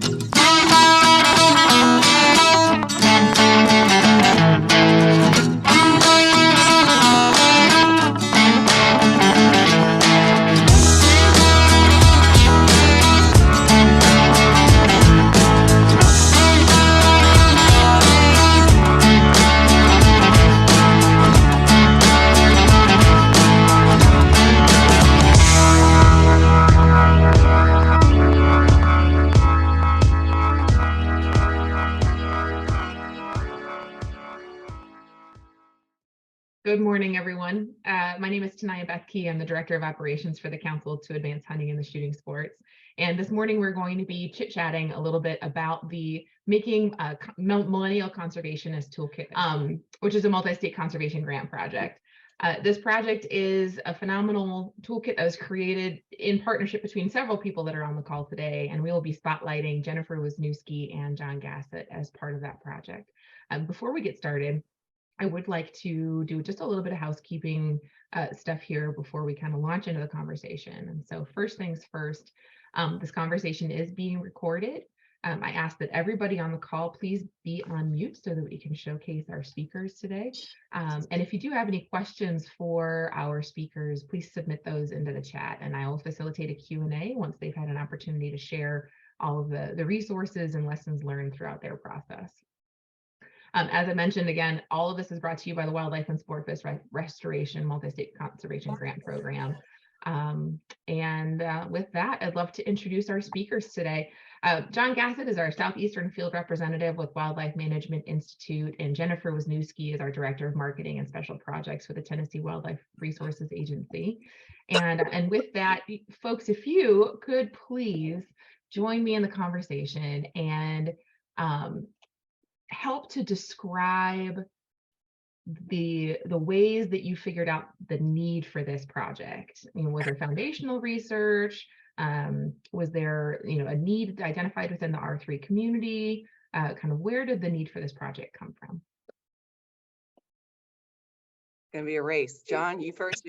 Good morning, everyone. My name is Taniya Bethke. I'm the Director of Operations for the Council to Advance Hunting and the Shooting Sports. And this morning, we're going to be chit-chatting a little bit about the Making Millennial Conservationist Toolkit, which is a multi-state conservation grant project. This project is a phenomenal toolkit that was created in partnership between several people that are on the call today, and we will be spotlighting Jenifer Wisnieski and John Gassett as part of that project. Before we get started, I would like to do just a little bit of housekeeping stuff here before we kind of launch into the conversation. And so first things first, this conversation is being recorded. I ask that everybody on the call please be on mute so that we can showcase our speakers today. And if you do have any questions for our speakers, please submit those into the chat, and I will facilitate a Q&A once they've had an opportunity to share all of the resources and lessons learned throughout their process. As I mentioned, again, all of this is brought to you by the Wildlife and Sport Fish Restoration Multi-State Conservation Grant Program. With that, I'd love to introduce our speakers today. John Gassett is our Southeastern Field Representative with Wildlife Management Institute, and Jenifer Wisnieski is our Director of Marketing and Special Projects for the Tennessee Wildlife Resources Agency. And with that, folks, if you could please join me in the conversation and help to describe the ways that you figured out the need for this project. You know, was there foundational research? Was there, a need identified within the R3 community? Kind of where did the need for this project come from? Gonna be a race. John, you first.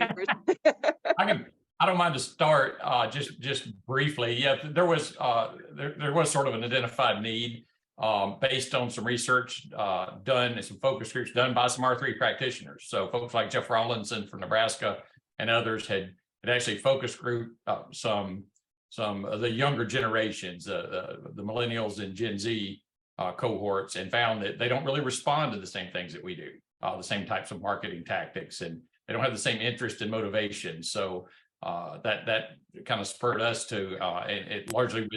I don't mind to start just briefly. Yeah, there was sort of an identified need. Based on some research done and some focus groups done by some R3 practitioners. So folks like Jeff Rawlinson from Nebraska and others had actually focus group some of the younger generations, the millennials and Gen Z cohorts, and found that they don't really respond to the same things that we do, the same types of marketing tactics, and they don't have the same interest and motivation. So that kind of spurred us to, and it largely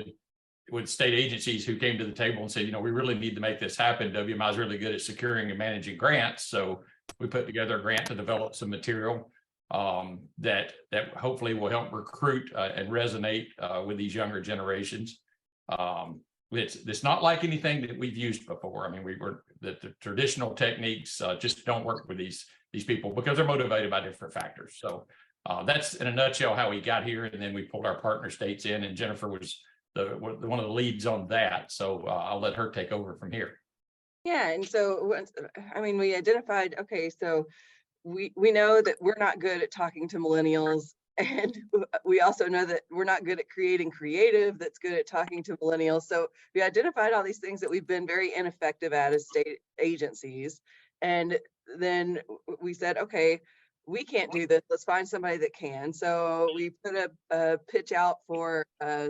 with state agencies who came to the table and said, we really need to make this happen. WMI is really good at securing and managing grants. So we put together a grant to develop some material that hopefully will help recruit and resonate with these younger generations. It's not like anything that we've used before. I mean, the traditional techniques just don't work with these people because they're motivated by different factors. So that's in a nutshell how we got here. And then we pulled our partner states in, and Jenifer was one of the leads on that. So I'll let her take over from here. Yeah, and so, we identified, okay, so we know that we're not good at talking to millennials, and we also know that we're not good at creating creative that's good at talking to millennials. So we identified all these things that we've been very ineffective at as state agencies. And then we said, okay, we can't do this. Let's find somebody that can. So we put a pitch out for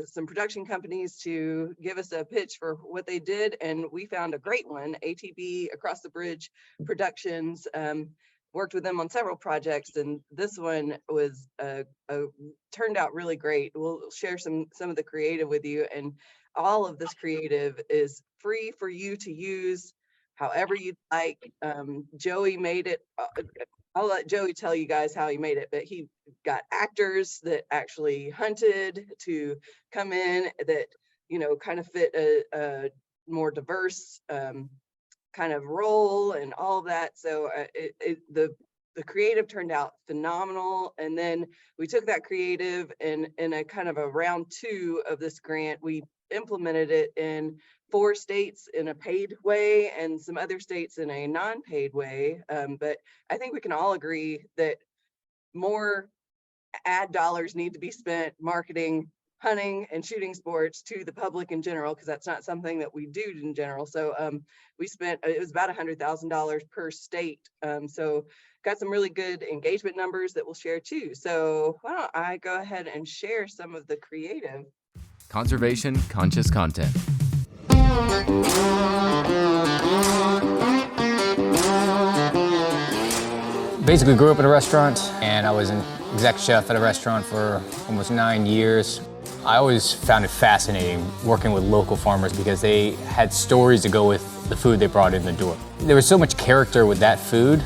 some production companies to give us a pitch for what they did. And we found a great one, ATB Across the Bridge Productions. Worked with them on several projects, and this one was turned out really great. We'll share some of the creative with you, and all of this creative is free for you to use however you'd like. Joey made it. I'll let Joey tell you guys how he made it, but he got actors that actually hunted to come in that, kind of fit a more diverse kind of role and all of that. So the creative turned out phenomenal. And then we took that creative and in a kind of a round 2 of this grant, we implemented it in 4 states in a paid way and some other states in a non-paid way. But I think we can all agree that more ad dollars need to be spent marketing hunting and shooting sports to the public in general, because that's not something that we do in general. So we spent, it was about $100,000 per state. So got some really good engagement numbers that we'll share too. So why don't I go ahead and share some of the creative. Conservation conscious content. Basically grew up in a restaurant, and I was an exec chef at a restaurant for almost 9 years. I always found it fascinating working with local farmers because they had stories to go with the food they brought in the door. There was so much character with that food,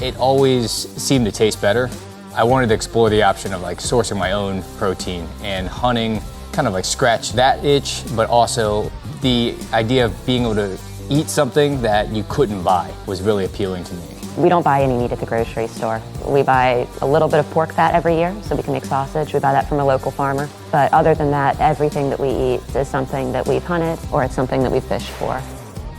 it always seemed to taste better. I wanted to explore the option of like sourcing my own protein, and hunting kind of like scratched that itch, but also the idea of being able to eat something that you couldn't buy was really appealing to me. We don't buy any meat at the grocery store. We buy a little bit of pork fat every year so we can make sausage. We buy that from a local farmer. But other than that, everything that we eat is something that we've hunted or it's something that we've fished for.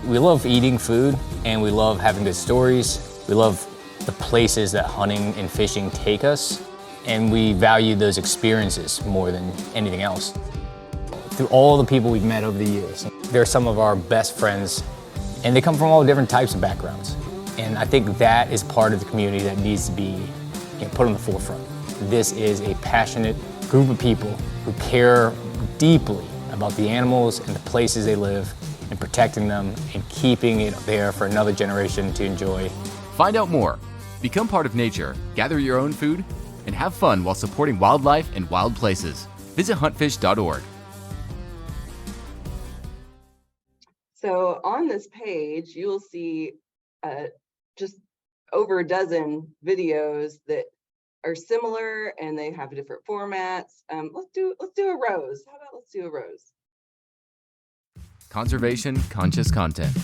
We love eating food, and we love having good stories. We love the places that hunting and fishing take us, and we value those experiences more than anything else. Through all the people we've met over the years, they're some of our best friends, and they come from all different types of backgrounds. And I think that is part of the community that needs to be put on the forefront. This is a passionate group of people who care deeply about the animals and the places they live, and protecting them and keeping it there for another generation to enjoy. Find out more, become part of nature, gather your own food, and have fun while supporting wildlife and wild places. Visit huntfish.org. So on this page, you will see just over a dozen videos that are similar, and they have different formats. Let's do a rose. How about let's do a rose? Conservation conscious content.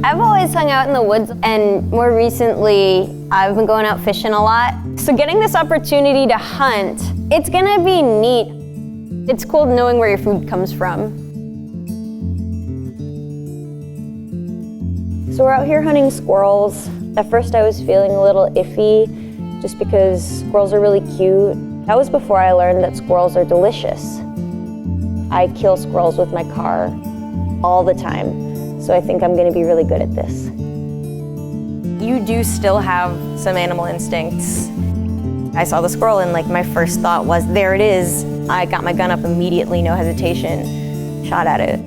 I've always hung out in the woods, and more recently, I've been going out fishing a lot. So getting this opportunity to hunt, it's gonna be neat. It's cool knowing where your food comes from. So we're out here hunting squirrels. At first I was feeling a little iffy just because squirrels are really cute. That was before I learned that squirrels are delicious. I kill squirrels with my car all the time, so I think I'm gonna be really good at this. You do still have some animal instincts. I saw the squirrel and my first thought was, there it is. I got my gun up immediately, no hesitation, shot at it.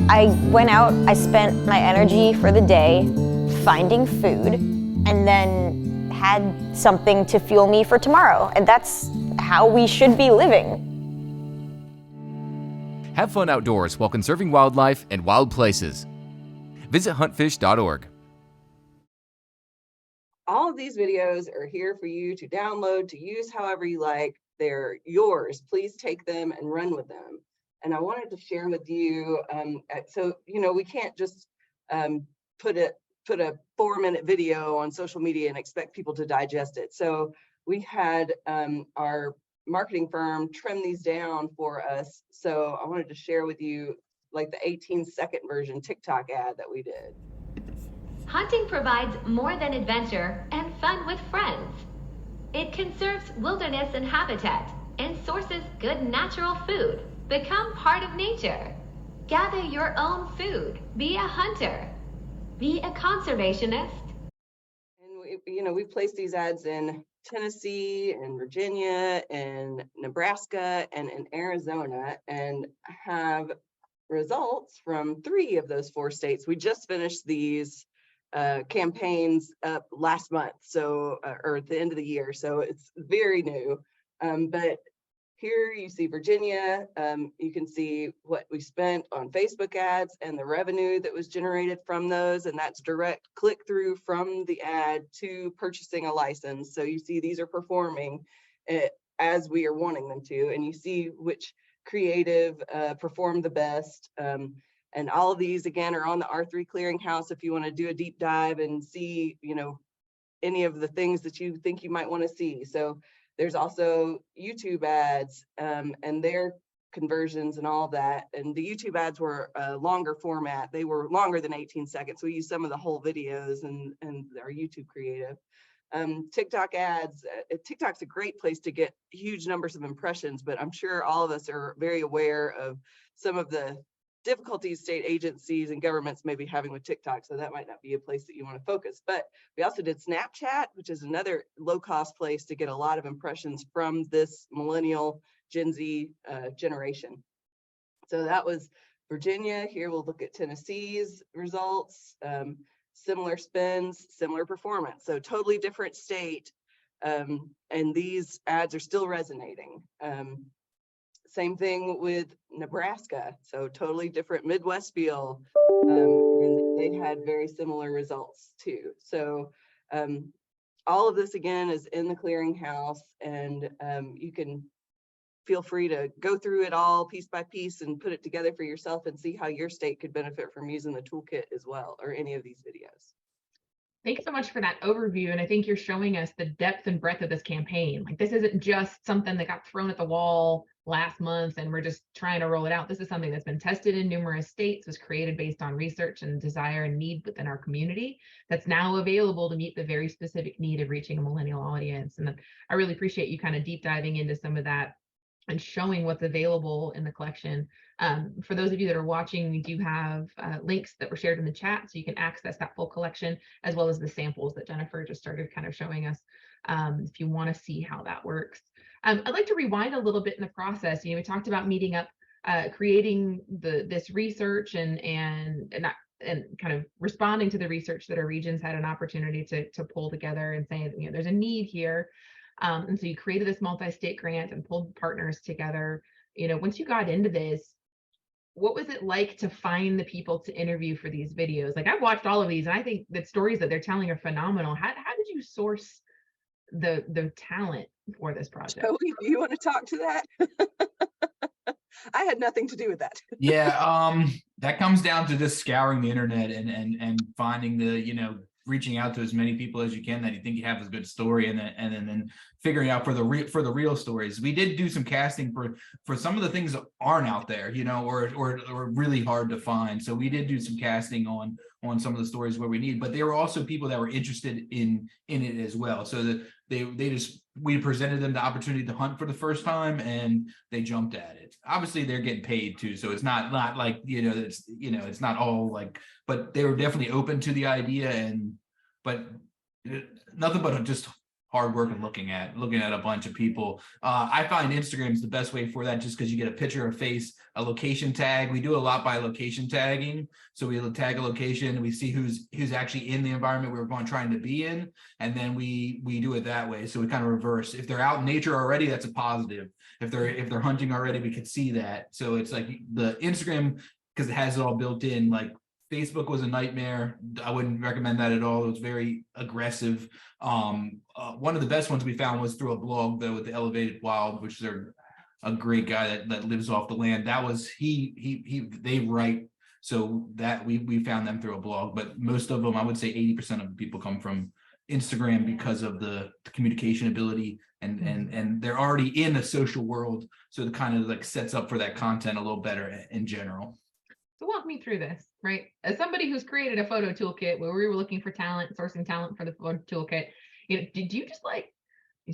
I went out, I spent my energy for the day finding food, and then had something to fuel me for tomorrow. And that's how we should be living. Have fun outdoors while conserving wildlife and wild places. Visit huntfish.org. All of these videos are here for you to download, to use however you like. They're yours. Please take them and run with them. And I wanted to share with you, so we can't just put a 4-minute video on social media and expect people to digest it. So we had our marketing firm trim these down for us. So I wanted to share with you the 18-second version TikTok ad that we did. Hunting provides more than adventure and fun with friends. It conserves wilderness and habitat and sources good natural food. Become part of nature. Gather your own food. Be a hunter. Be a conservationist. And we placed these ads in Tennessee and Virginia and Nebraska and in Arizona, and have results from 3 of those 4 states. We just finished these campaigns up last month, so or at the end of the year, so it's very new. But here you see Virginia. You can see what we spent on Facebook ads and the revenue that was generated from those, and that's direct click through from the ad to purchasing a license. So you see these are performing as we are wanting them to, and you see which creative performed the best. And all of these again are on the R3 Clearinghouse if you want to do a deep dive and see any of the things that you think you might want to see. So there's also YouTube ads and their conversions and all that. And the YouTube ads were a longer format. They were longer than 18 seconds. We used some of the whole videos and our YouTube creative. TikTok ads. TikTok's a great place to get huge numbers of impressions, but I'm sure all of us are very aware of some of the difficulties state agencies and governments may be having with TikTok. So that might not be a place that you want to focus. But we also did Snapchat, which is another low-cost place to get a lot of impressions from this millennial Gen Z generation. So that was Virginia. Here we'll look at Tennessee's results. Similar spends, similar performance. So totally different state. And these ads are still resonating. Same thing with Nebraska. So totally different Midwest feel. And they had very similar results too. So all of this again is in the clearinghouse, and you can feel free to go through it all piece by piece and put it together for yourself and see how your state could benefit from using the toolkit as well, or any of these videos. Thanks so much for that overview. And I think you're showing us the depth and breadth of this campaign. Like, this isn't just something that got thrown at the wall last month and we're just trying to roll it out. This is something that's been tested in numerous states, was created based on research and desire and need within our community, that's now available to meet the very specific need of reaching a millennial audience. And I really appreciate you kind of deep diving into some of that and showing what's available in the collection. For those of you that are watching, we do have links that were shared in the chat, so you can access that full collection, as well as the samples that Jenifer just started kind of showing us, if you want to see how that works. I'd like to rewind a little bit in the process. We talked about meeting up, creating this research and kind of responding to the research that our regions had an opportunity to pull together and say, there's a need here. And so you created this multi-state grant and pulled partners together. Once you got into this, what was it like to find the people to interview for these videos? Like, I've watched all of these, and I think the stories that they're telling are phenomenal. How did you source the talent for this project? Joey, do you want to talk to that? I had nothing to do with that. Yeah, that comes down to just scouring the internet and finding the, reaching out to as many people as you can that you think you have a good story, and then figuring out for the real stories. We did do some casting for some of the things that aren't out there, or really hard to find. So we did do some casting on some of the stories where we need, but there were also people that were interested in it as well. So that we presented them the opportunity to hunt for the first time, and they jumped at it. Obviously they're getting paid too, so it's not like it's not all like, but they were definitely open to the idea, but nothing but just hard work and looking at a bunch of people. I find Instagram's the best way for that, just because you get a picture, a face, a location tag. We do a lot by location tagging. So we tag a location, we see who's actually in the environment we were trying to be in, and then we do it that way. So we kind of reverse. If they're out in nature already, that's a positive. If they're hunting already, we could see that. So it's like the Instagram, because it has it all built in. Like, Facebook was a nightmare. I wouldn't recommend that at all. It was very aggressive. One of the best ones we found was through a blog, though, with the Elevated Wild, which is a great guy that lives off the land. That was they write, so that we found them through a blog. But most of them, I would say 80% of the people come from Instagram because of the communication ability, and they're already in a social world, so it kind of like sets up for that content a little better in general. So walk me through this, right? As somebody who's created a photo toolkit where we were looking for talent, sourcing talent for the photo toolkit, did you just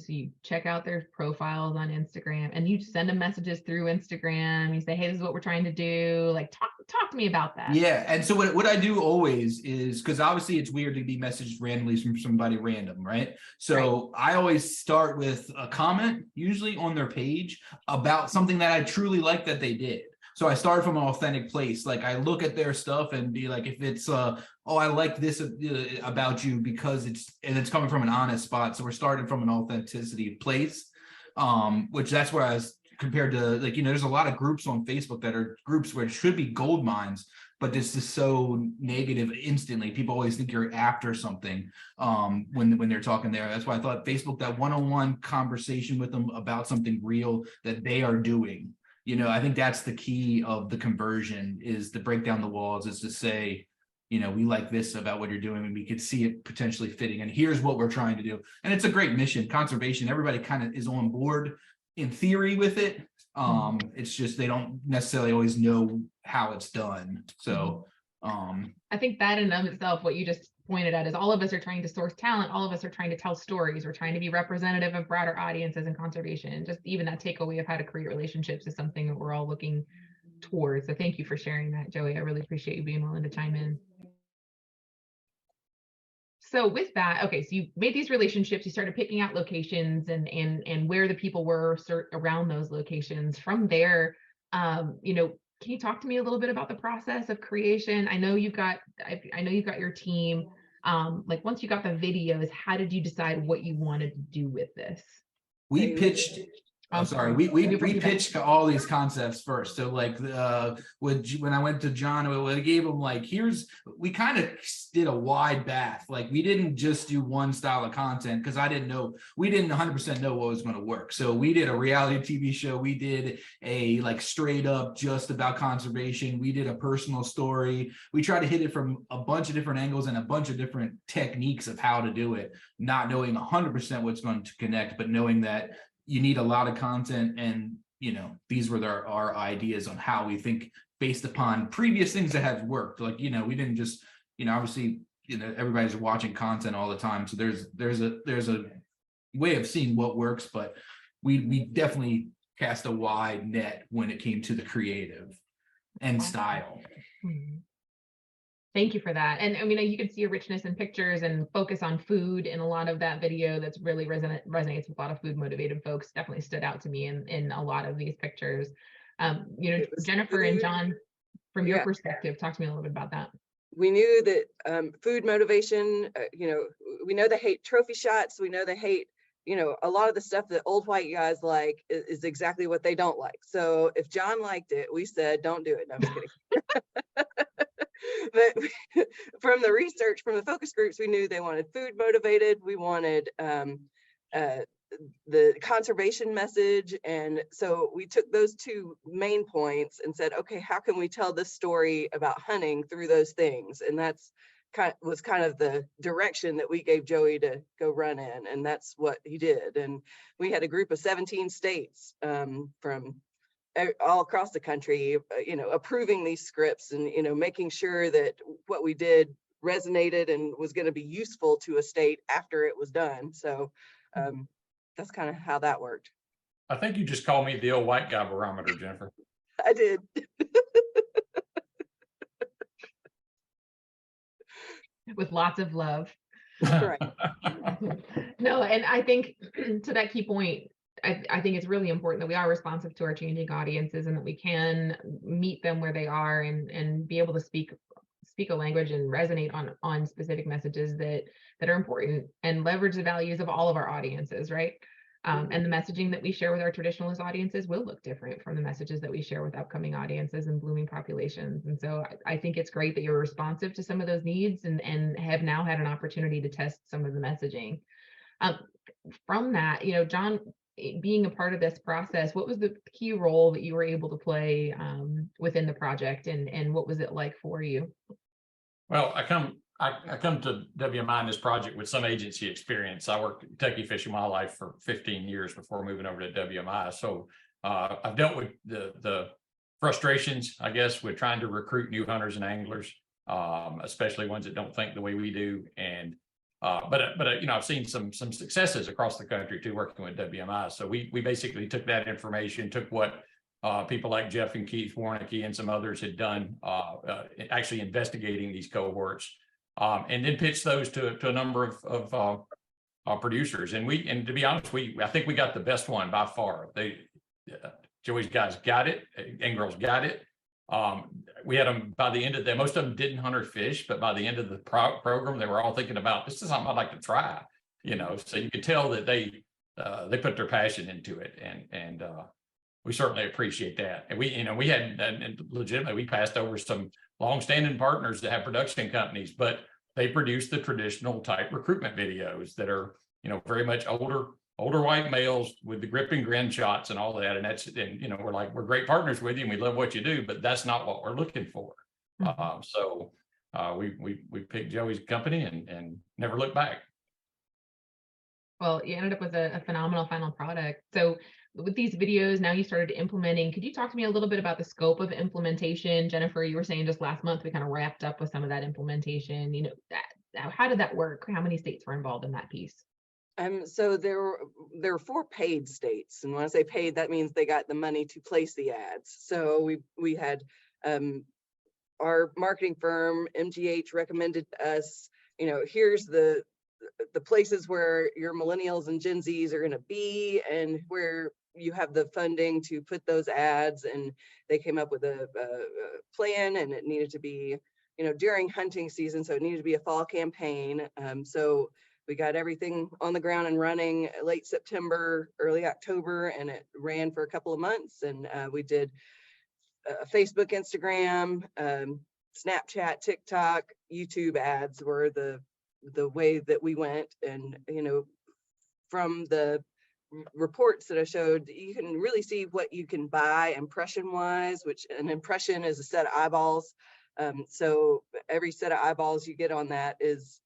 you check out their profiles on Instagram and you send them messages through Instagram? You say, hey, this is what we're trying to do. Like, talk to me about that. Yeah. And so what I do always is, because obviously it's weird to be messaged randomly from somebody random, right? So right. I always start with a comment, usually on their page, about something that I truly like that they did. So I start from an authentic place. Like, I look at their stuff and be like, if it's, I like this about you because it's coming from an honest spot. So we're starting from an authenticity place, which that's where I was compared to, like, there's a lot of groups on Facebook that are groups where it should be gold mines, but this is so negative instantly. People always think you're after something when they're talking there. That's why I thought Facebook, that one-on-one conversation with them about something real that they are doing. I think that's the key of the conversion, is to break down the walls, is to say, we like this about what you're doing, and we could see it potentially fitting, and here's what we're trying to do. And it's a great mission. Conservation, everybody kind of is on board in theory with it. It's just they don't necessarily always know how it's done. So I think that in and of itself, what you just pointed at is all of us are trying to source talent. All of us are trying to tell stories. We're trying to be representative of broader audiences in conservation. Just even that takeaway of how to create relationships is something that we're all looking towards. So thank you for sharing that, Joey. I really appreciate you being willing to chime in. So with that, okay, so you made these relationships, you started picking out locations and where the people were around those locations. From there, you know, can you talk to me a little bit about the process of creation? I know you've got your team. Like once you got the videos, how did you decide what you wanted to do with this? We pitched. I'm sorry. We pitched all these concepts first. So like when I went to John, we gave him like, we kind of did a wide bath. Like we didn't just do one style of content because we didn't 100% know what was going to work. So we did a reality TV show. We did a like straight up just about conservation. We did a personal story. We tried to hit it from a bunch of different angles and a bunch of different techniques of how to do it, not knowing 100% what's going to connect, but knowing that you need a lot of content, and you know, these were our ideas on how we think based upon previous things that have worked. Like, you know, we didn't just, you know, obviously, you know, everybody's watching content all the time, so there's a way of seeing what works, but we definitely cast a wide net when it came to the creative and style. Thank you for that. And I mean, you can see a richness in pictures and focus on food in a lot of that video that's really resonates with a lot of food motivated folks. Definitely stood out to me in a lot of these pictures. You know, Jenifer and John, from your perspective, talk to me a little bit about that. We knew that food motivation, you know, we know they hate trophy shots. We know they hate, you know, a lot of the stuff that old white guys like is exactly what they don't like. So if John liked it, we said, don't do it. No, I'm just kidding. But from the research, from the focus groups, we knew they wanted food motivated. We wanted the conservation message. And so we took those two main points and said, okay, how can we tell this story about hunting through those things? And that's was kind of the direction that we gave Joey to go run in. And that's what he did. And we had a group of 17 states from all across the country, you know, approving these scripts and, you know, making sure that what we did resonated and was going to be useful to a state after it was done. So that's kind of how that worked. I think you just called me the old white guy barometer, Jenifer. I did. With lots of love. Right. No, and I think to that key point, I think it's really important that we are responsive to our changing audiences and that we can meet them where they are and be able to speak a language and resonate on specific messages that are important and leverage the values of all of our audiences, right? And the messaging that we share with our traditionalist audiences will look different from the messages that we share with upcoming audiences and blooming populations. And so I think it's great that you're responsive to some of those needs and have now had an opportunity to test some of the messaging. From that, you know, John, being a part of this process, what was the key role that you were able to play within the project, and what was it like for you? Well, I come to WMI in this project with some agency experience. I worked at Kentucky Fish and Wildlife for 15 years before moving over to WMI. So I've dealt with the frustrations, I guess, with trying to recruit new hunters and anglers, especially ones that don't think the way we do. And but you know, I've seen some successes across the country too, working with WMI. So we basically took that information, took what people like Jeff and Keith Warnicki and some others had done, actually investigating these cohorts, and then pitched those to a number of producers. And to be honest, I think we got the best one by far. Joey's guys got it, and girls got it. We had them by the end of most of them didn't hunt or fish, but by the end of the program, they were all thinking about, this is something I'd like to try, you know, so you could tell that they put their passion into it. And we certainly appreciate that. And we had, and legitimately, we passed over some longstanding partners that have production companies, but they produce the traditional type recruitment videos that are, you know, very much older white males with the grip and grin shots and all that. And you know, we're great partners with you and we love what you do, but that's not what we're looking for. Mm-hmm. So we picked Joey's company and never looked back. Well, you ended up with a phenomenal final product. So with these videos, now you started implementing. Could you talk to me a little bit about the scope of implementation? Jenifer, you were saying just last month, we kind of wrapped up with some of that implementation. You know, how did that work? How many states were involved in that piece? So there were 4 paid states, and when I say paid, that means they got the money to place the ads. So we had our marketing firm MGH recommended us, here's the places where your millennials and Gen Zs are going to be, and where you have the funding to put those ads. And they came up with a plan, and it needed to be, during hunting season, so it needed to be a fall campaign. So we got everything on the ground and running late September, early October, and it ran for a couple of months. And we did Facebook, Instagram, Snapchat, TikTok, YouTube ads were the way that we went. And, from the reports that I showed, you can really see what you can buy impression wise, which an impression is a set of eyeballs. So every set of eyeballs you get on that is,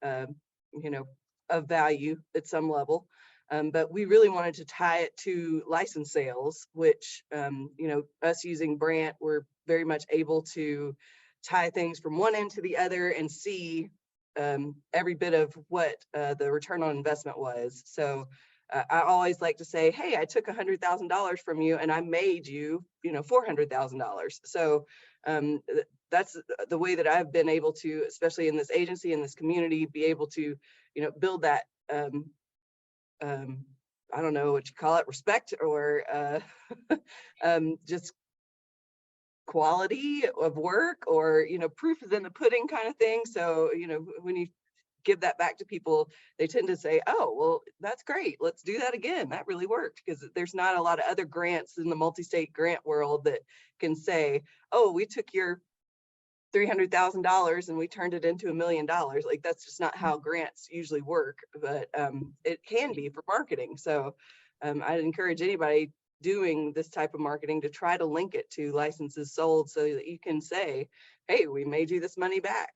of value at some level. But we really wanted to tie it to license sales, which, us using Brant, we're very much able to tie things from one end to the other and see every bit of what the return on investment was. So I always like to say, hey, I took $100,000 from you and I made you, $400,000. So that's the way that I've been able to, especially in this agency, in this community, be able to, build that, I don't know what you call it, respect or just quality of work, or, proof is in the pudding kind of thing. So, when you give that back to people, they tend to say, oh, well, that's great. Let's do that again. That really worked, because there's not a lot of other grants in the multi-state grant world that can say, oh, we took your $300,000 and we turned it into $1 million. Like, that's just not how grants usually work, but it can be for marketing. So I'd encourage anybody doing this type of marketing to try to link it to licenses sold, so that you can say, hey, we made you this money back.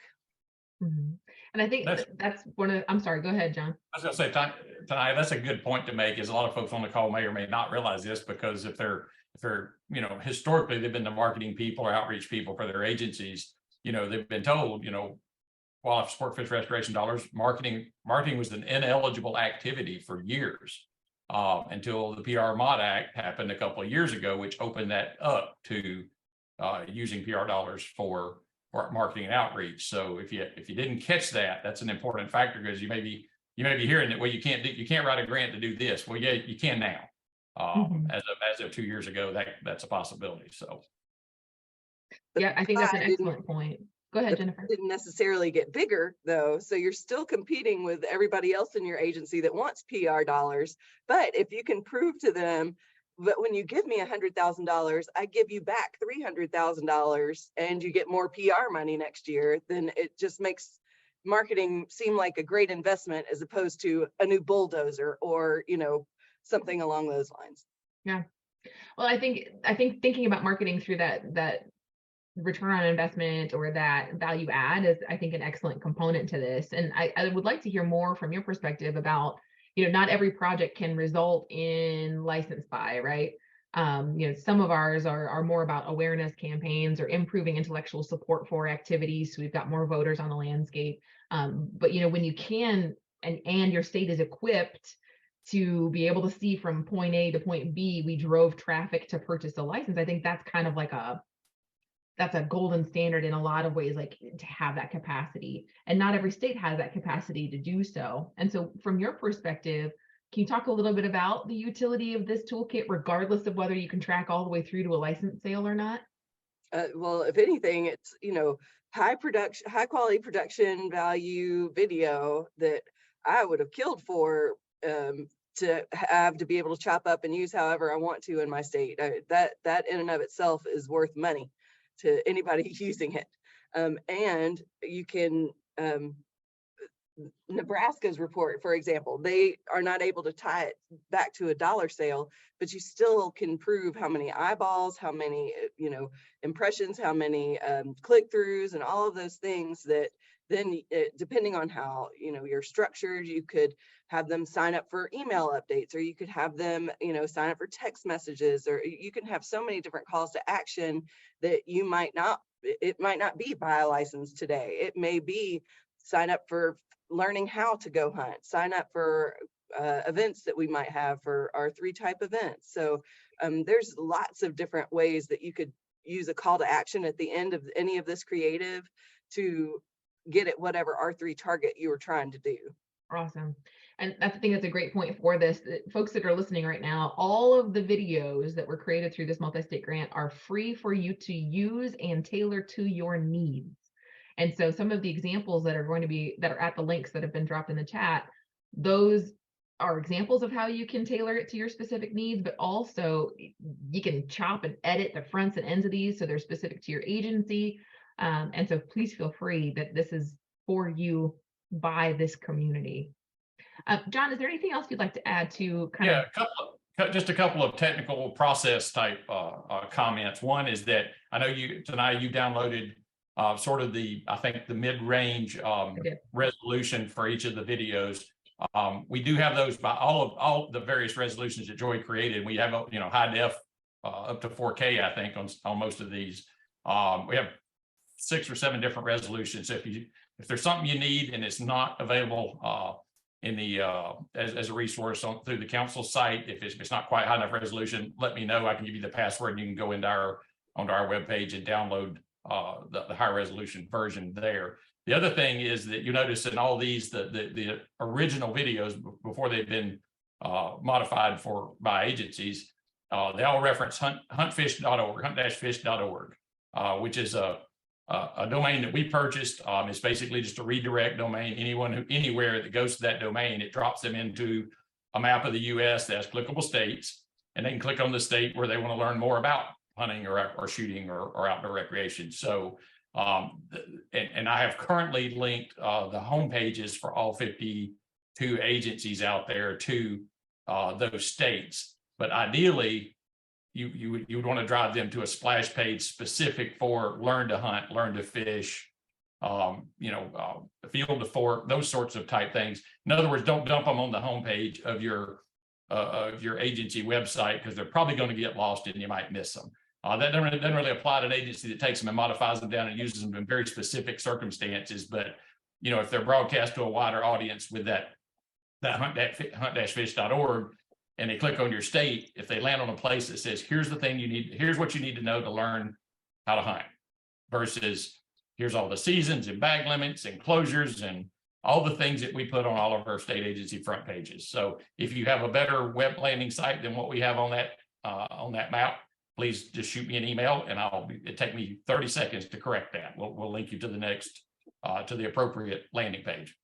Mm-hmm. And I think that's one of, I'm sorry, go ahead, John. I was going to say, Taniya, that's a good point to make, is a lot of folks on the call may or may not realize this, because if they're, historically, they've been the marketing people or outreach people for their agencies, they've been told, wildlife sport fish restoration dollars, marketing was an ineligible activity for years, until the PR Mod Act happened a couple of years ago, which opened that up to using PR dollars for marketing and outreach. So if you didn't catch that, that's an important factor, because you may be hearing that, well, you can't write a grant to do this. Well, yeah, you can now. As of 2 years ago, that's a possibility. So yeah, I think that's an excellent point. Go ahead, Jenifer. Didn't necessarily get bigger though, so you're still competing with everybody else in your agency that wants PR dollars. But if you can prove to them, but when you give me $100,000, I give you back $300,000, and you get more PR money next year, then it just makes marketing seem like a great investment, as opposed to a new bulldozer or, something along those lines. Yeah. Well, I think thinking about marketing through that return on investment or that value add is, I think, an excellent component to this. And I would like to hear more from your perspective about, not every project can result in license buy, right? Some of ours are more about awareness campaigns or improving intellectual support for activities, so we've got more voters on the landscape. But when you can, and your state is equipped to be able to see from point A to point B, we drove traffic to purchase a license. I think that's kind of like that's a golden standard in a lot of ways, like to have that capacity. And not every state has that capacity to do so. And so from your perspective, can you talk a little bit about the utility of this toolkit, regardless of whether you can track all the way through to a license sale or not? Well, if anything, it's, high quality production value video that I would have killed for, to have to be able to chop up and use however I want to in my state. That in and of itself is worth money to anybody using it. And you can, Nebraska's report, for example, they are not able to tie it back to a dollar sale, but you still can prove how many eyeballs, how many, impressions, how many click-throughs, and all of those things that then, depending on how, you're structured, you could have them sign up for email updates, or you could have them, sign up for text messages, or you can have so many different calls to action that it might not be buy a license today. It may be sign up for learning how to go hunt, sign up for events that we might have for our 3-type events. So there's lots of different ways that you could use a call to action at the end of any of this creative to get at whatever R3 target you were trying to do. Awesome. And I think that's a great point for this. Folks that are listening right now, all of the videos that were created through this multi-state grant are free for you to use and tailor to your needs. And so some of the examples that are at the links that have been dropped in the chat, those are examples of how you can tailor it to your specific needs, but also you can chop and edit the fronts and ends of these so they're specific to your agency. And so please feel free that this is for you by this community. John, is there anything else you'd like to add to just a couple of technical process type comments. One is that I know you downloaded sort of I think the mid-range resolution for each of the videos. We do have those by all the various resolutions that Joy created. We have high def up to 4K, I think, on most of these. We have 6 or 7 different resolutions. So if there's something you need and it's not available in the as a resource through the council site, if it's not quite high enough resolution, let me know. I can give you the password and you can go onto our webpage and download the high resolution version there. The other thing is that you notice in all these, the original videos before they've been modified by agencies, they all reference huntfish.org, hunt-fish.org, which is a domain that we purchased. It's basically just a redirect domain. Anywhere that goes to that domain, it drops them into a map of the U.S. that has clickable states, and they can click on the state where they want to learn more about hunting or shooting or outdoor recreation. So, and I have currently linked the home pages for all 52 agencies out there to those states. But ideally, you would want to drive them to a splash page specific for learn to hunt, learn to fish, field to fork, those sorts of type things. In other words, don't dump them on the homepage of your agency website, because they're probably going to get lost and you might miss them. That doesn't really apply to an agency that takes them and modifies them down and uses them in very specific circumstances. But if they're broadcast to a wider audience with that hunt-fish.org, and they click on your state, if they land on a place that says, here's the thing you need, here's what you need to know to learn how to hunt, versus here's all the seasons and bag limits and closures and all the things that we put on all of our state agency front pages. So if you have a better web landing site than what we have on that map, please just shoot me an email and it'll take me 30 seconds to correct that. We'll link you to the next, to the appropriate landing page.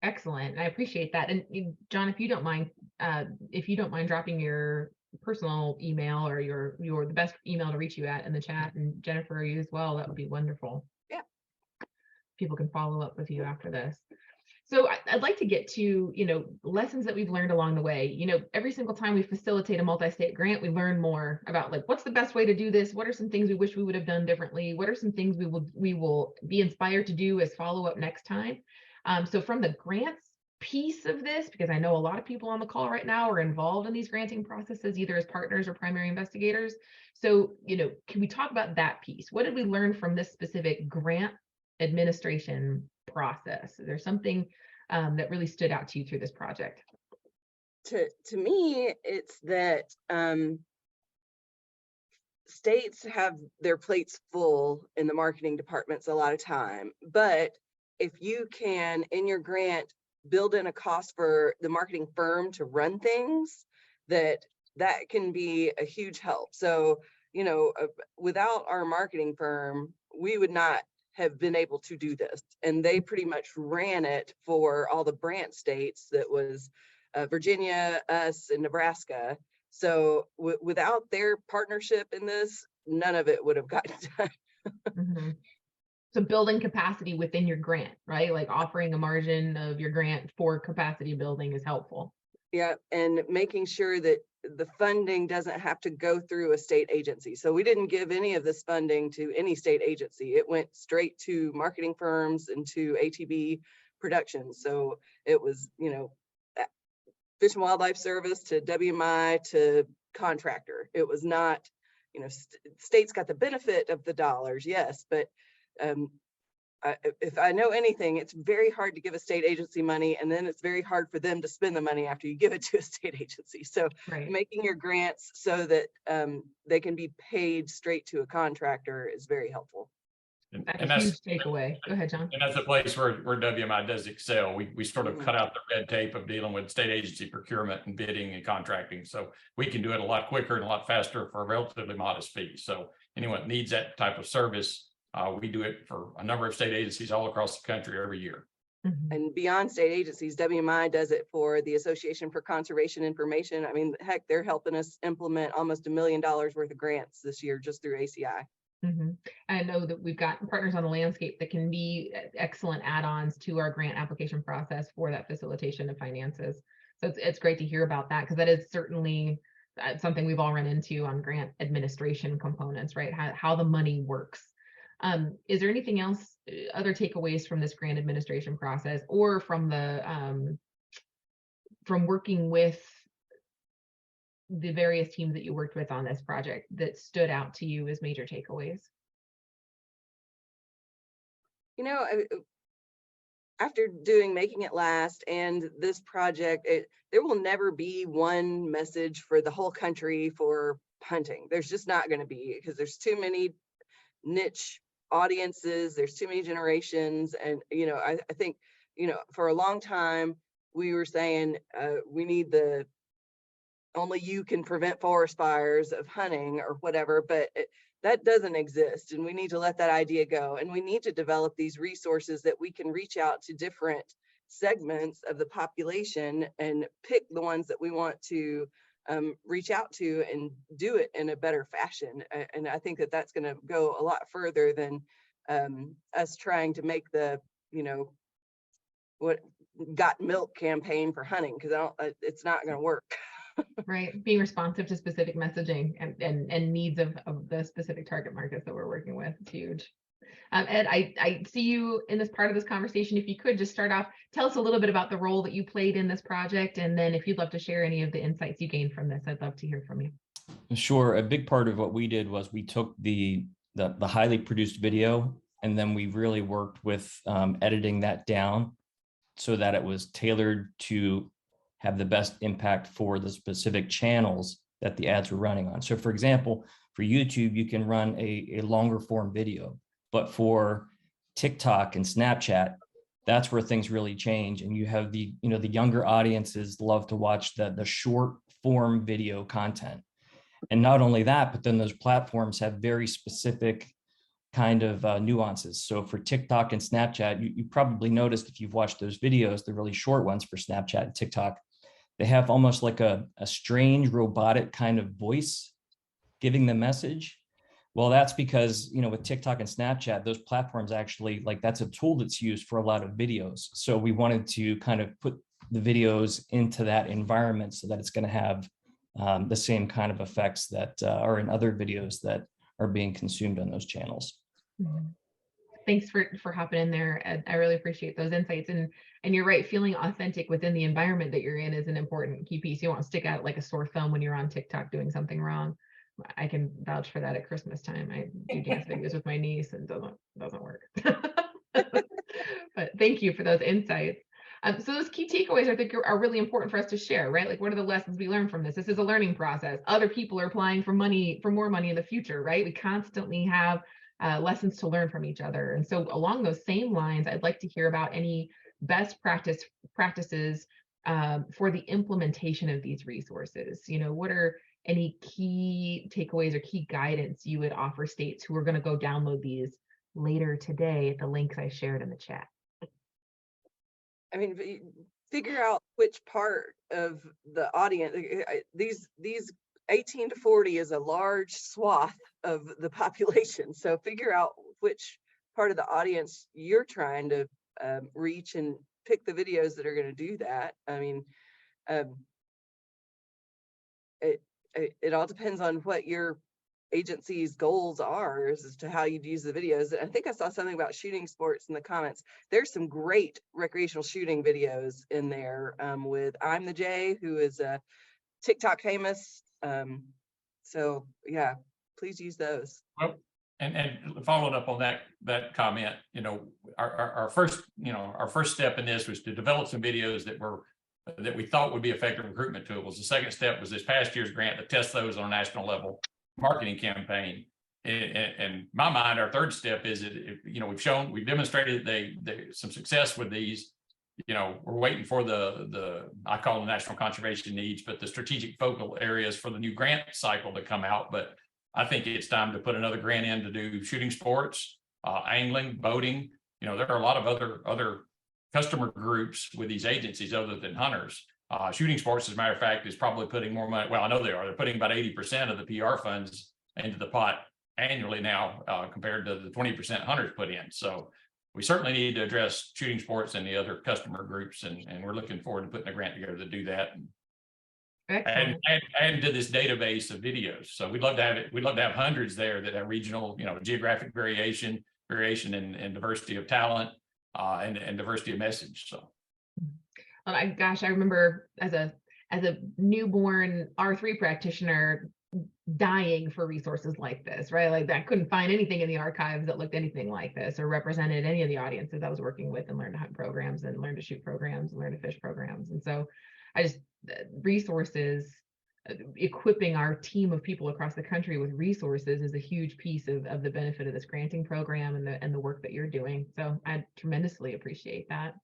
Excellent. I appreciate that. And John, if you don't mind dropping your personal email or the best email to reach you at in the chat, and Jenifer, you as well, that would be wonderful. Yeah. People can follow up with you after this. So I'd like to get to, lessons that we've learned along the way. Every single time we facilitate a multi-state grant, we learn more about what's the best way to do this? What are some things we wish we would have done differently? What are some things we will be inspired to do as follow-up next time? So from the grants piece of this, because I know a lot of people on the call right now are involved in these granting processes, either as partners or primary investigators. So, can we talk about that piece? What did we learn from this specific grant administration process? Is there something that really stood out to you through this project? To me, it's that states have their plates full in the marketing departments a lot of time, but if you can, in your grant, build in a cost for the marketing firm to run things, that can be a huge help. So, without our marketing firm, we would not have been able to do this. And they pretty much ran it for all the branch states. That was Virginia, us, and Nebraska. So without their partnership in this, none of it would have gotten done. Mm-hmm. So building capacity within your grant, right? Like offering a margin of your grant for capacity building is helpful. Yeah, and making sure that the funding doesn't have to go through a state agency. So we didn't give any of this funding to any state agency. It went straight to marketing firms and to ATB Productions. So it was, Fish and Wildlife Service to WMI to contractor. It was not, states got the benefit of the dollars, yes, but if I know anything, it's very hard to give a state agency money, and then it's very hard for them to spend the money after you give it to a state agency. So making your grants so that they can be paid straight to a contractor is very helpful. That's a huge takeaway. Go ahead, John. And that's a place where WMI does excel. We sort of cut out the red tape of dealing with state agency procurement and bidding and contracting. So we can do it a lot quicker and a lot faster for a relatively modest fee. So anyone that needs that type of service, we do it for a number of state agencies all across the country every year. And beyond state agencies, WMI does it for the Association for Conservation Information. I mean, heck, they're helping us implement almost $1 million worth of grants this year just through ACI. I know that we've got partners on the landscape that can be excellent add-ons to our grant application process for that facilitation of finances. So it's great to hear about that, because that is certainly something we've all run into on grant administration components, right? How the money works. Is there anything else, other takeaways from this grant administration process, or from the from working with the various teams that you worked with on this project, that stood out to you as major takeaways? You know, after doing Making It Last and this project, there will never be one message for the whole country for hunting. There's just not going to be, because there's too many niche audiences, there's too many generations. And, you know, I think, you know, for a long time, we were saying we need the only you can prevent forest fires of hunting or whatever, but that doesn't exist. And we need to let that idea go. And we need to develop these resources that we can reach out to different segments of the population and pick the ones that we want to reach out to and do it in a better fashion. And I think that that's going to go a lot further than us trying to make the, you know, what got milk campaign for hunting, because it's not going to work. Right, being responsive to specific messaging and needs of the specific target markets that we're working with. It's huge. Ed, I see you in this part of this conversation. If you could just start off, tell us a little bit about the role that you played in this project, and then if you'd love to share any of the insights you gained from this, I'd love to hear from you. Sure. A big part of what we did was we took the highly produced video, and then we really worked with editing that down so that it was tailored to have the best impact for the specific channels that the ads were running on. So for example, for YouTube, you can run a longer form video, but for TikTok and Snapchat, that's where things really change. And you have the younger audiences love to watch the short form video content. And not only that, but then those platforms have very specific kind of nuances. So for TikTok and Snapchat, you probably noticed, if you've watched those videos, the really short ones for Snapchat and TikTok, they have almost like a strange robotic kind of voice giving the message. Well, that's because, you know, with TikTok and Snapchat, those platforms actually, like, that's a tool that's used for a lot of videos. So we wanted to kind of put the videos into that environment so that it's going to have the same kind of effects that are in other videos that are being consumed on those channels. Thanks for hopping in there, Ed. I really appreciate those insights. And you're right, feeling authentic within the environment that you're in is an important key piece. You don't want to stick out like a sore thumb when you're on TikTok doing something wrong. I can vouch for that at Christmas time. I do dance videos with my niece, and doesn't work. But thank you for those insights. So those key takeaways, I think, are really important for us to share, right? Like, what are the lessons we learned from this? This is a learning process. Other people are applying for more money in the future, right? We constantly have lessons to learn from each other. And so along those same lines, I'd like to hear about any best practices for the implementation of these resources. You know, what are any key takeaways or key guidance you would offer states who are going to go download these later today at the links I shared in the chat? I mean, figure out which part of the audience, these 18 to 40 is a large swath of the population. So figure out which part of the audience you're trying to reach, and pick the videos that are going to do that. I mean, it all depends on what your agency's goals are as to how you'd use the videos. I think I saw something about shooting sports in the comments. There's some great recreational shooting videos in there with I'm the J, who is TikTok famous. So yeah, please use those. Well, And following up on that comment, our first step in this was to develop some videos that we thought would be effective recruitment tools. The second step was this past year's grant to test those on a national level marketing campaign. In my mind, our third step is we've demonstrated some success with these. We're waiting for I call them national conservation needs, but the strategic focal areas for the new grant cycle to come out. But I think it's time to put another grant in to do shooting sports, angling, boating. There are a lot of other customer groups with these agencies other than hunters. Shooting sports, as a matter of fact, is probably putting more money. Well, I know they are. They're putting about 80% of the PR funds into the pot annually now, compared to the 20% hunters put in. So we certainly need to address shooting sports and the other customer groups, and we're looking forward to putting a grant together to do that. And add to this database of videos. So we'd love to have it. We'd love to have hundreds there that have regional, geographic variation and diversity of talent, and diversity of message. So, well, I remember as a newborn R3 practitioner dying for resources like this, right? Like I couldn't find anything in the archives that looked anything like this or represented any of the audiences I was working with and learned to hunt programs and learn to shoot programs and learn to fish programs. And so resources, equipping our team of people across the country with resources is a huge piece of the benefit of this granting program and the work that you're doing. So I tremendously appreciate that.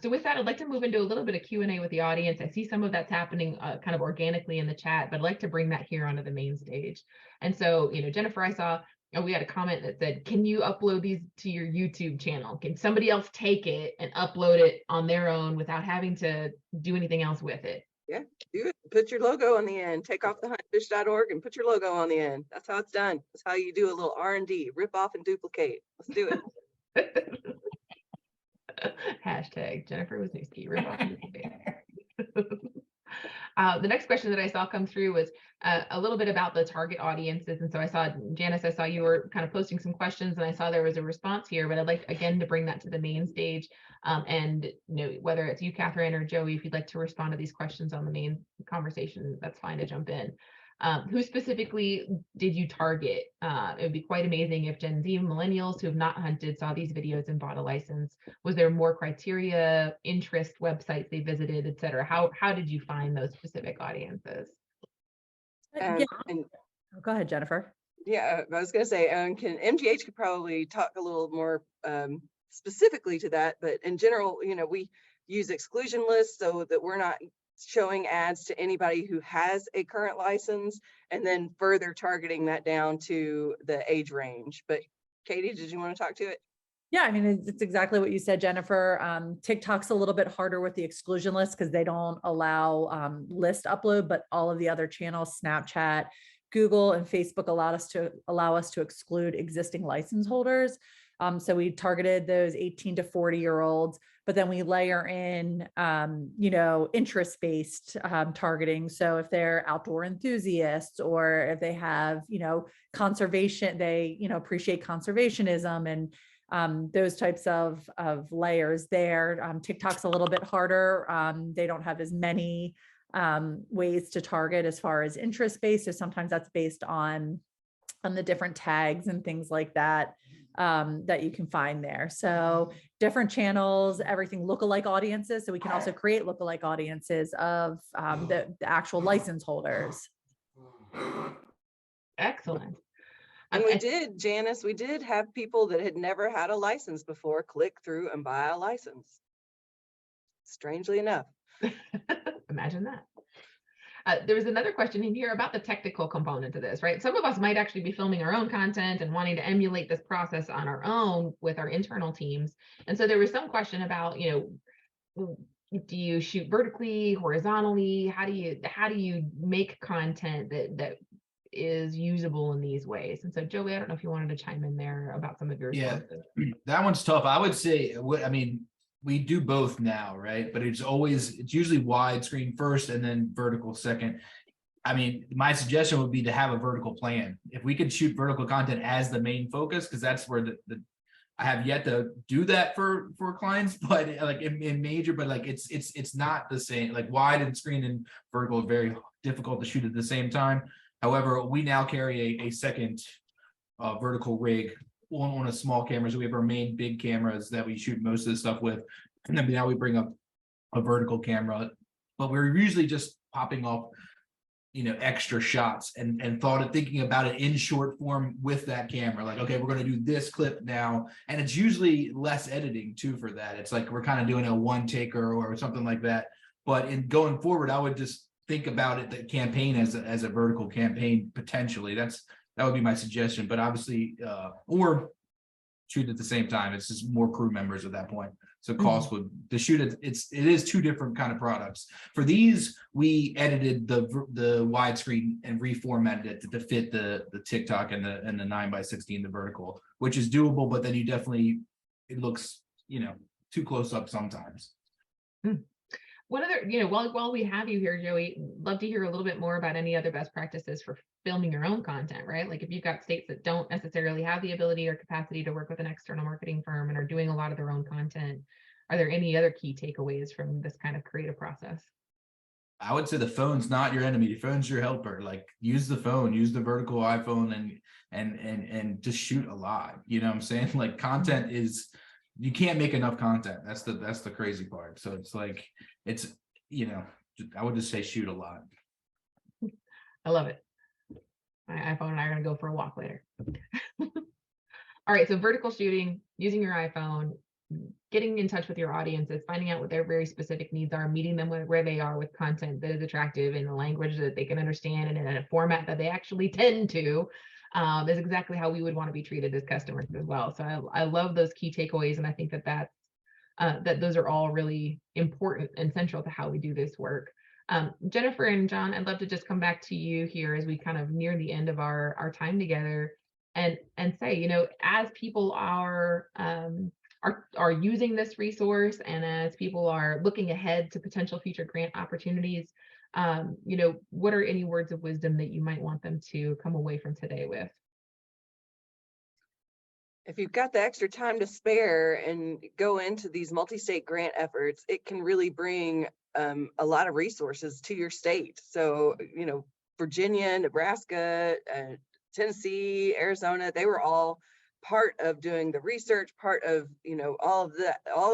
So with that, I'd like to move into a little bit of Q&A with the audience. I see some of that's happening kind of organically in the chat, but I'd like to bring that here onto the main stage. And so, Jenifer, I saw we had a comment that said, can you upload these to your YouTube channel? Can somebody else take it and upload it on their own without having to do anything else with it? Yeah, do it. Put your logo on the end. Take off the huntfish.org and put your logo on the end. That's how it's done. That's how you do a little R&D, rip off and duplicate. Let's do it. Hashtag Jenifer Wisnieski, rip off and duplicate. The next question that I saw come through was a little bit about the target audiences. And so I saw, Janice, I saw you were kind of posting some questions and I saw there was a response here, but I'd like, again, to bring that to the main stage. And whether it's you, Catherine, or Joey, if you'd like to respond to these questions on the main conversation, that's fine to jump in. Who specifically did you target? It would be quite amazing if Gen Z millennials who have not hunted saw these videos and bought a license. Was there more criteria, interest, websites they visited, et cetera? How did you find those specific audiences? And go ahead, Jenifer. Yeah, I was going to say, MGH could probably talk a little more specifically to that, but in general, we use exclusion lists so that we're not showing ads to anybody who has a current license, and then further targeting that down to the age range. But Katie, did you want to talk to it? Yeah, I mean, it's exactly what you said, Jenifer. TikTok's a little bit harder with the exclusion list because they don't allow list upload, but all of the other channels, Snapchat, Google, and Facebook allow us to exclude existing license holders. So we targeted those 18 to 40-year-olds, but then we layer in, interest-based targeting. So if they're outdoor enthusiasts, or if they have, conservation, they, appreciate conservationism and those types of layers there. TikTok's a little bit harder. They don't have as many ways to target as far as interest-based. So sometimes that's based on the different tags and things like that. That you can find there. So different channels, everything lookalike audiences. So we can also create lookalike audiences of the actual license holders. Excellent. And we did, Janice, we did have people that had never had a license before click through and buy a license. Strangely enough. Imagine that. There was another question in here about the technical component of this, right? Some of us might actually be filming our own content and wanting to emulate this process on our own with our internal teams. And so there was some question about, do you shoot vertically, horizontally? How do you make content that is usable in these ways? And so Joey, I don't know if you wanted to chime in there about some of your responses. That one's tough. I would say, we do both now, right? But it's usually widescreen first and then vertical second. My suggestion would be to have a vertical plan. If we could shoot vertical content as the main focus, because that's where I have yet to do that for clients, but in major, but it's not the same. Like wide and screen and vertical are very difficult to shoot at the same time. However, we now carry a second vertical rig on a small camera. So we have our main big cameras that we shoot most of the stuff with, and then now we bring up a vertical camera, but we're usually just popping off, extra shots and thinking about it in short form with that camera. Like, okay, we're going to do this clip now. And it's usually less editing too for that. It's like, we're kind of doing a one taker or something like that. But in going forward, I would just think about it, the campaign as a vertical campaign, potentially. That would be my suggestion, but obviously, or shoot at the same time. It's just more crew members at that point. So cost would the shoot it is two different kind of products. For these, we edited the widescreen and reformatted it to fit the TikTok and the 9:16, the vertical, which is doable, but then it looks too close up sometimes. One other, while we have you here, Joey, love to hear a little bit more about any other best practices for filming your own content, right? Like if you've got states that don't necessarily have the ability or capacity to work with an external marketing firm and are doing a lot of their own content, are there any other key takeaways from this kind of creative process? I would say the phone's not your enemy. The phone's your helper. Like, use the phone, use the vertical iPhone, and just shoot a lot. You know what I'm saying? Like, content is, you can't make enough content. That's the crazy part. So it's like, I would just say shoot a lot. I love it. My iPhone and I are going to go for a walk later. All right. So vertical shooting, using your iPhone, getting in touch with your audiences, finding out what their very specific needs are, meeting them where they are with content that is attractive in a language that they can understand and in a format that they actually tend to, is exactly how we would want to be treated as customers as well. So I love those key takeaways. And I think that those are all really important and central to how we do this work. Jenifer and John, I'd love to just come back to you here as we kind of near the end of our time together and say, as people are using this resource and as people are looking ahead to potential future grant opportunities, what are any words of wisdom that you might want them to come away from today with? If you've got the extra time to spare and go into these multi-state grant efforts, it can really bring a lot of resources to your state. So, Virginia, Nebraska, Tennessee, Arizona, they were all part of doing the research, part of, all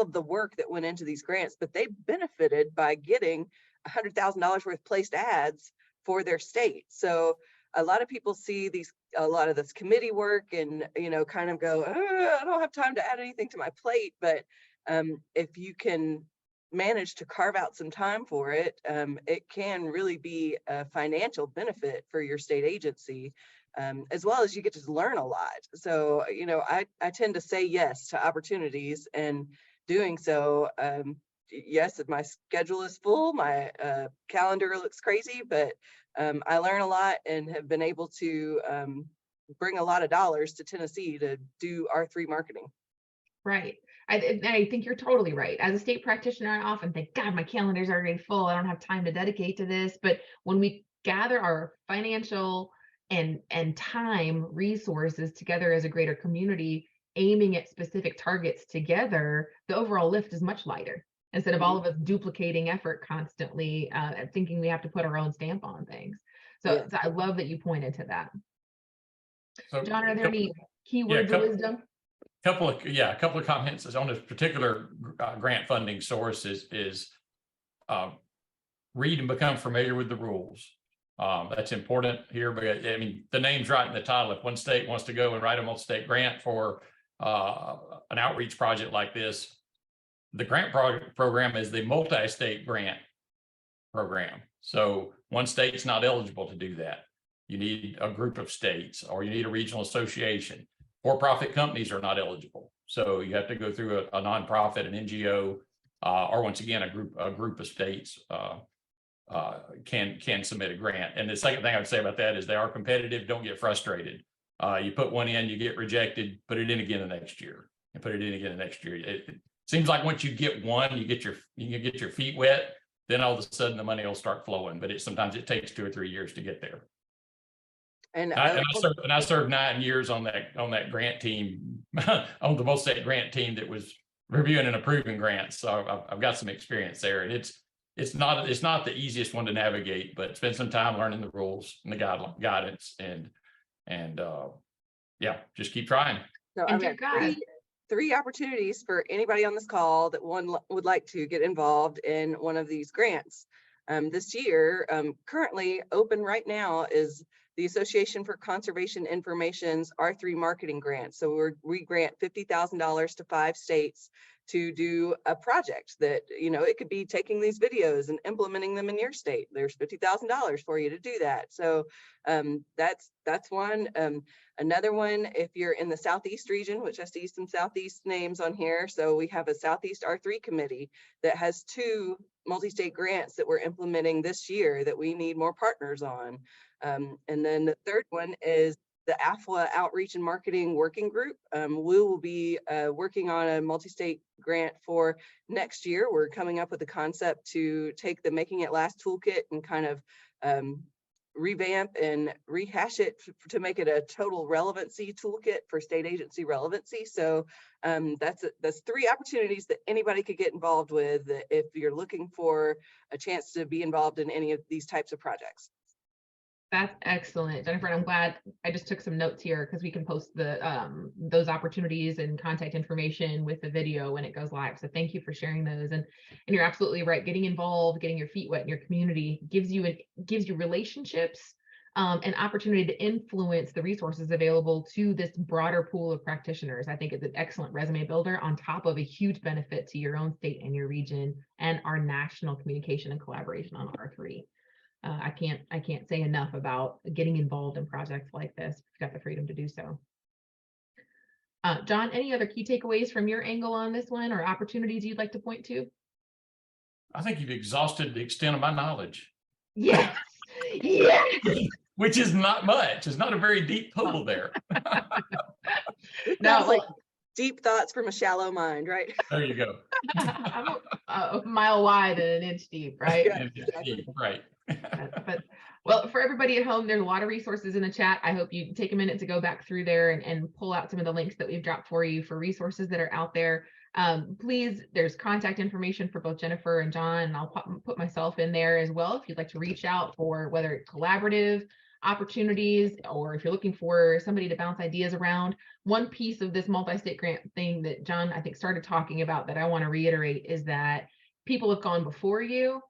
of the work that went into these grants, but they benefited by getting $100,000 worth placed ads for their state. So a lot of people see a lot of this committee work and, kind of go, I don't have time to add anything to my plate. But if you can manage to carve out some time for it, it can really be a financial benefit for your state agency, as well as you get to learn a lot. So, I tend to say yes to opportunities, and doing so, yes, my schedule is full, my calendar looks crazy, but I learn a lot and have been able to bring a lot of dollars to Tennessee to do R3 marketing. Right. I think you're totally right. As a state practitioner, I often think, God, my calendar's already full. I don't have time to dedicate to this. But when we gather our financial and time resources together as a greater community, aiming at specific targets together, the overall lift is much lighter. Instead of all of us duplicating effort constantly, thinking we have to put our own stamp on things. So I love that you pointed to that. So, John, are there any key words of wisdom? A couple of comments on this particular grant funding source is read and become familiar with the rules. That's important here, because the name's right in the title. If one state wants to go and write a multi-state grant for an outreach project like this, the grant program is the multi-state grant program. So one state's not eligible to do that. You need a group of states, or you need a regional association. For-profit companies are not eligible. So you have to go through a nonprofit, an NGO, or once again, a group of states can submit a grant. And the second thing I would say about that is they are competitive. Don't get frustrated. You put one in, you get rejected, put it in again the next year, and put it in again the next year. It seems like once you get one, you get your feet wet, then all of a sudden the money will start flowing. But sometimes it takes 2 or 3 years to get there. And I served 9 years on that grant team, on the multi-state grant team that was reviewing and approving grants. So I've got some experience there, and it's not the easiest one to navigate, but spend some time learning the rules and the guidance, and yeah, just keep trying. So And I've dear got God. three opportunities for anybody on this call that would like to get involved in one of these grants. This year, currently open right now is the Association for Conservation Information's R3 marketing grant. So we grant $50,000 to 5 states to do a project that, you know, it could be taking these videos and implementing them in your state. There's $50,000 for you to do that. So that's one. Another one, if you're in the Southeast region, which I see some Southeast names on here. So we have a Southeast R3 committee that has 2 multi-state grants that we're implementing this year that we need more partners on. And then the third one is the AFWA Outreach and Marketing Working Group. We will be working on a multi-state grant for next year. We're coming up with a concept to take the Making It Last toolkit and kind of revamp and rehash it to make it a total relevancy toolkit for state agency relevancy. So that's 3 opportunities that anybody could get involved with if you're looking for a chance to be involved in any of these types of projects. That's excellent, Jenifer. And I'm glad I just took some notes here because we can post the those opportunities and contact information with the video when it goes live. So thank you for sharing those. And you're absolutely right. Getting involved, getting your feet wet in your community gives you relationships and opportunity to influence the resources available to this broader pool of practitioners. I think it's an excellent resume builder on top of a huge benefit to your own state and your region and our national communication and collaboration on R3. I can't say enough about getting involved in projects like this. You've got the freedom to do so. John, any other key takeaways from your angle on this one or opportunities you'd like to point to? I think you've exhausted the extent of my knowledge. Yes. Yes. Which is not much. It's not a very deep pool there. No, like deep thoughts from a shallow mind, right? There you go. I'm a mile wide and an inch deep, right? Yeah, exactly. Right. But well, for everybody at home, there's a lot of resources in the chat. I hope you take a minute to go back through there and pull out some of the links that we've dropped for you for resources that are out there. Please, there's contact information for both Jenifer and John, and I'll put myself in there as well if you'd like to reach out for whether it's collaborative opportunities or if you're looking for somebody to bounce ideas around. One piece of this multi-state grant thing that John, I think, started talking about that I want to reiterate is that people have gone before you.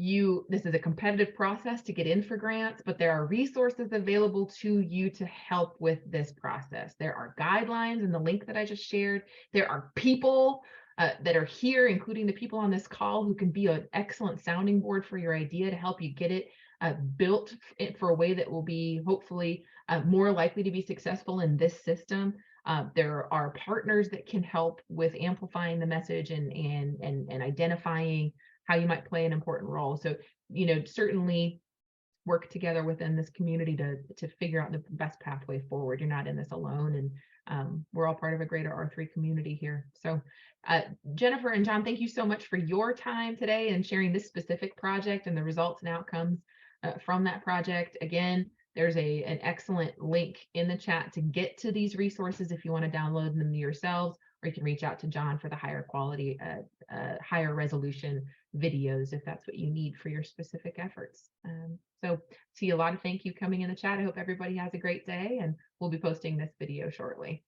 This is a competitive process to get in for grants, but there are resources available to you to help with this process. There are guidelines in the link that I just shared. There are people that are here, including the people on this call, who can be an excellent sounding board for your idea to help you get it built for a way that will be hopefully more likely to be successful in this system. There are partners that can help with amplifying the message and identifying how you might play an important role. So, you know, certainly work together within this community to figure out the best pathway forward. You're not in this alone, and we're all part of a greater R3 community here. So Jenifer and John, thank you so much for your time today and sharing this specific project and the results and outcomes from that project. Again, there's an excellent link in the chat to get to these resources if you want to download them yourselves, or you can reach out to John for the higher quality, higher resolution videos if that's what you need for your specific efforts. So see a lot of thank you coming in the chat. I hope everybody has a great day, and we'll be posting this video shortly.